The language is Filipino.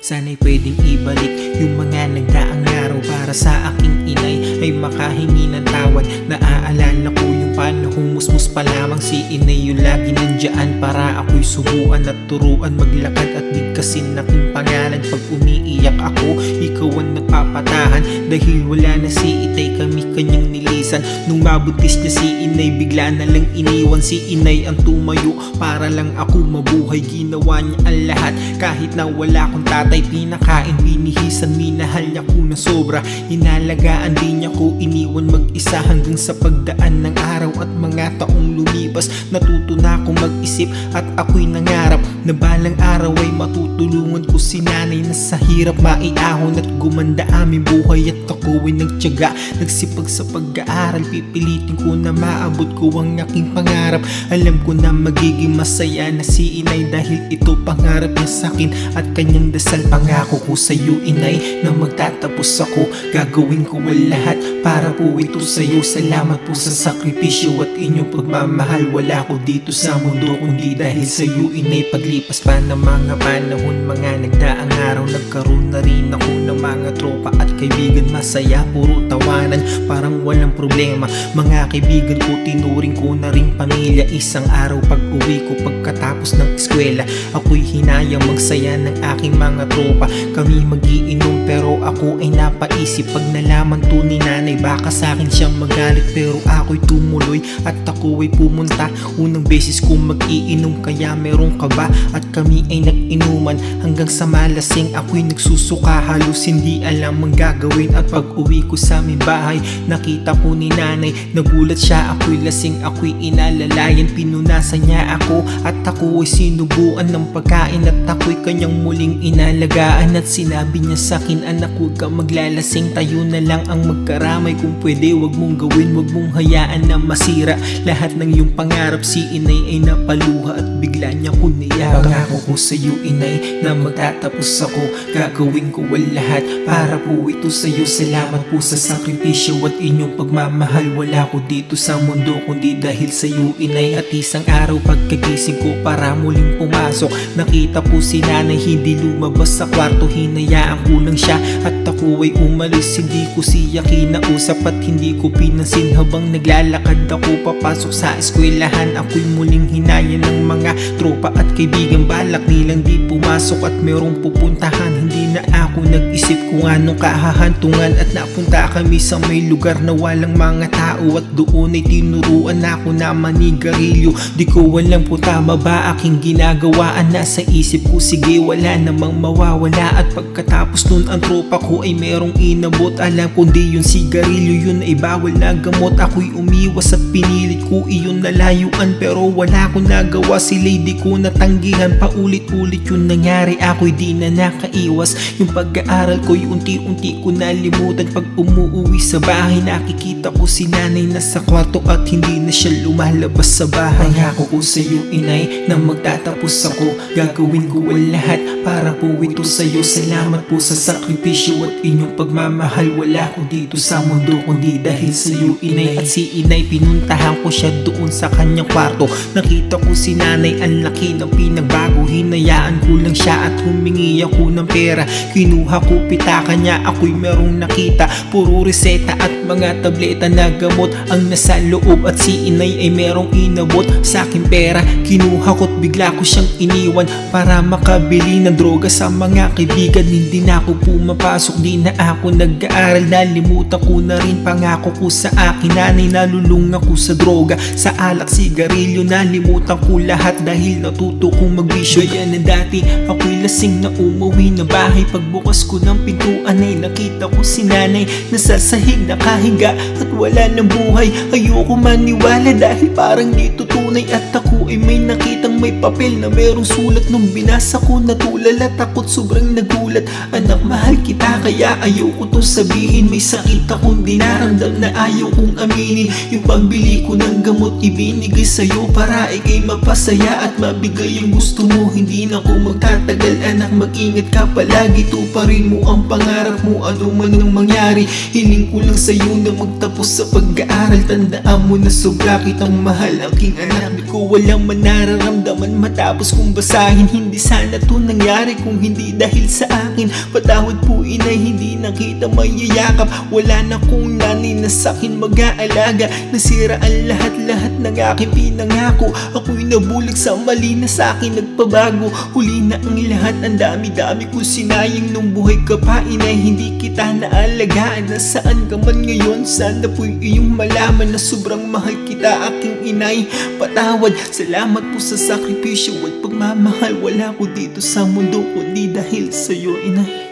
Sana'y pwedeng ibalik yung mga nagdaang araw para sa aking inay ay makahingi ng tawad. Naaalala ko yung panahong musmus pa lamang, si inay yung lagi nandyan para ako'y subuan at turuan maglakad at bigkasin aking pangalan. Pag umiiyak ako, ikaw ang nagpapatahan dahil wala na si itay, kami kanyang nilisan. Nung mabuntis niya si inay, bigla na lang iniwan. Si inay ang tumayo para lang ako mabuhay, ginawa niya ang lahat kahit na wala akong tatay. Pinakain, binihisan, minahal niya ko na sobra. Inalagaan din niya ko, iniwan mag-isa hanggang sa pagdaan ng araw at mga taong lumipas. Natuto na ako mag-isip at ako'y nangarap na balang araw ay matutulungan ko si nanay na sa hirap maiahon at gumanda aming buhay. At ako ay nagtiyaga, nagsipag sa pag-aaral, pipilitin ko na maabot ko ang aking pangarap. Alam ko na magiging masaya na si inay dahil ito pangarap niya sa'kin at kanyang dasal. Pangako ko sa'yo inay na magtatapos ako, gagawin ko ang lahat para po ito sa'yo. Salamat po sa sakripisyo at inyong pagmamahal. Wala ko dito sa mundo kundi dahil sa'yo inay. Paglipas pa ng mga panahon, mga nagdaang araw, nagkaroon na rin ako ng mga tropa at kaibigan. Masaya, puro tawanan, parang walang problema. Mga kaibigan ko, tinuring ko na rin pamilya. Isang araw pag uwi ko pagkatapos ng eskwela, ako'y hinayang magsaya ng aking mga tropa. Kami mag-iinom pero ako ay napaisip, pag nalaman to ni nanay baka sa'kin siyang magalit. Pero ako'y tumuloy at ako ay pumunta. Unang beses ko mag-iinom kaya meron kaba at kami ay nag-inuman hanggang sa malasing ako'y nagsusuka. Halos hindi alam ang gagawin at pag uwi ko sa aming bahay, nakita ko ni nanay. Nagulat siya, ako'y lasing, ako'y inalalayan. Pinunasan niya ako at ako ay sinubuan ng pagkain at ako'y kanyang muling inalagaan. At sinabi niya sa'kin, anak huwag ka maglalasing, tayo na lang ang magkaramay. Kung pwede wag mong gawin, wag mong hayaan na masira lahat ng iyong pangarap. Si inay ay napaluha at bigla niya ko niyaga. Pangako ko sa'yo inay na magtatapos ako, gagawin ko ang lahat para po ito sa'yo. Salamat po sa sakripisyo at inyong pagmamahal. Wala ko dito sa mundo kundi dahil sa'yo inay. At isang araw pagkagising ko para muling pumasok, nakita po si nanay hindi lumabas sa kwarto. Hinayaan ko lang siya at ako ay umalis. Hindi ko siya kinausap at hindi ko pinansin habang naglalakad ako papasok sa eskwelahan. Ako'y muling hinaya ng mga tropa at kaibigan, balak nilang di pumasok at merong pupuntahan. Hindi na ako nag-isip kung anong kahahantungan at napunta kami sa may lugar na walang mga tao. At doon ay tinuruan ako na manigarilyo. Di ko alam kung tama ba aking ginagawaan. Nasa isip ko sige wala namang mawawala. At pagkatapos nun ang tropa ko ay merong inabot. Alam ko di yun sigarilyo, yun ay bawal na gamot. Ako'y umiwas at pinilit ko iyon nalayuan pero wala ko nagawa. Si lady ko natanggihan, paulit-ulit yun nangyari. Ako'y di na nakaiwas. Yung pag-aaral ko'y unti-unti ko nalimutan. Pag umuwi sa bahay nakikita ko si nanay nasa kwarto at hindi na siya lumalabas sa bahay. Pangako ko sa'yo inay na magtatapos ako, gagawin ko ang lahat para po ito sa'yo. Salamat po sa sakripisyo at inyong pagmamahal. Wala ko dito sa mundo kundi dahil sa'yo inay. At si inay pinuntahan ko siya doon sa kanyang kwarto. Nakita ko si nanay, ang laki ng pinagbago. Hinayaan ko lang siya at humingi ako ng pera. Kinuha ko pitaka niya, ako'y merong nakita. Puro reseta at mga tableta na gamot ang nasa loob. At si inay ay merong inabot sa aking pera. Kinuha ko't bigla ko siyang iniwan para makabili ng droga sa mga kaibigan. Hindi na ako pumapasok, di na ako nag-aaral. Nalimutan ko na rin pangako ko sa akin nanay. Nalulung ako sa droga, sa alak, sigarilyo. Nalimutan ko lahat dahil natuto kong magbisyo. Gaya na dati, ako'y lasing na umuwi na bahay. Pagbukas ko ng pintuan ay nakita ko si nanay nasa sahig nakahiga at wala ng buhay. Ayoko maniwala dahil parang dito tunay. At ako ay may nakitang may papel na merong sulat. Nung binasa ko natulala, takot sobrang nagulat. Anak mahal kita kaya ayoko to sabihin. May sakit akong dinaramdam na ayaw kong aminin. Yung pambili ko ng gamot ibinigay sa'yo para ikay mapasaya at mabigay yung gusto mo. Hindi na ko magtatagal anak, mag-ingat ka palagi. Tuparin mo ang pangarap mo ano man ang mangyari. Hiling ko lang sa'yo na magtapos sa pag-aaral. Tandaan mo na sobra kitang mahal aking anak. Di ko walang manararamdaman naman matapos kong basahin. Hindi sana to nangyari kung hindi dahil sa akin. Patawad po inay, hindi na kita mayayakap. Wala na kong nanay na sa'kin mag-aalaga. Nasira ang lahat-lahat ng aking pinangako. Ako'y nabulag sa mali na sa'kin nagpabago. Huli na ang lahat, ang dami-dami kong sinayang. Nung buhay ka pa inay, hindi kita naalagaan. Nasaan ka man ngayon, sana po'y iyong malaman na sobrang mahal kita aking inay. Patawad, salamat po sa sakripisyo at pagmamahal. Wala ko dito sa mundo kundi dahil sa'yo inay.